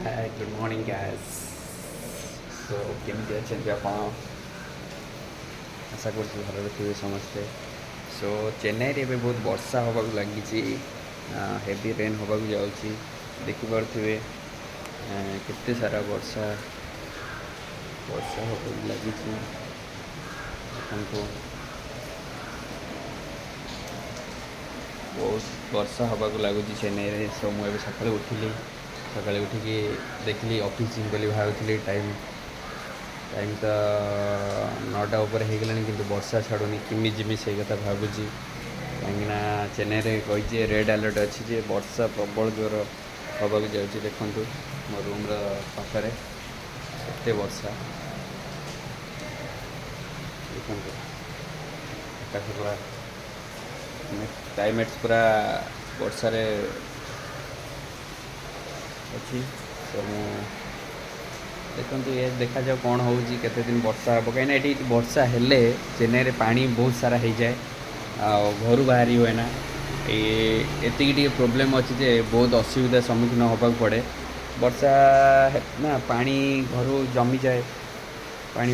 Hi, good morning, guys. So, କେମିତି ଅଛନ୍ତି ଆପଣ? ଆଶା କରୁଛି ଭଲରେ ଥିବେ ସମସ୍ତେ। ସୋ ଚେନ୍ନାଇରେ ଏବେ ବହୁତ ବର୍ଷା ହେବାକୁ ଲାଗିଛି, ହେଭି ରେନ୍ ହେବାକୁ ଯାଉଛି। ଦେଖିପାରୁଥିବେ କେତେ ସାରା ବର୍ଷା ହେବାକୁ ଲାଗିଛି। ଦେଖନ୍ତୁ ବହୁତ ବର୍ଷା ହେବାକୁ ଲାଗୁଛି ଚେନ୍ନାଇରେ। ସୋ ମୁଁ ଏବେ ସକାଳେ ଉଠିକି ଦେଖିଲି ଅଫିସ୍ ଯିବି ବୋଲି ଭାବୁଥିଲି। ଟାଇମ୍ ତ 9ଟା ଉପରେ ହେଇଗଲାଣି, କିନ୍ତୁ ବର୍ଷା ଛାଡ଼ୁନି। କେମିତି ଯିବି ସେଇ କଥା ଭାବୁଛି, କାହିଁକିନା ଚେନ୍ନାଇରେ କହିଛି ରେଡ଼୍ ଆଲର୍ଟ ଅଛି ଯେ ବର୍ଷା ପ୍ରବଳ ଜୋର ହେବାକୁ ଯାଉଛି। ଦେଖନ୍ତୁ ମୋ ରୁମ୍ର ପାଖରେ ଏତେ ବର୍ଷା, ଦେଖନ୍ତୁ ଆକାଶ ପୁରା କ୍ଲାଇମେଟ୍ସ ପୁରା ବର୍ଷାରେ ଅଛି। ତ ମୁଁ ଦେଖନ୍ତୁ ଦେଖାଯାଉ କ'ଣ ହେଉଛି, କେତେ ଦିନ ବର୍ଷା ହେବ। କାହିଁକିନା ଏଠି ବର୍ଷା ହେଲେ ଚେନ୍ନାଇରେ ପାଣି ବହୁତ ସାରା ହେଇଯାଏ, ଆଉ ଘରୁ ବାହାରି ହୁଏ ନା। ଏତିକି ଟିକେ ପ୍ରୋବ୍ଲେମ୍ ଅଛି ଯେ ବହୁତ ଅସୁବିଧାର ସମ୍ମୁଖୀନ ହେବାକୁ ପଡ଼େ। ବର୍ଷା ନା ପାଣି ଘରୁ ଜମିଯାଏ, ପାଣି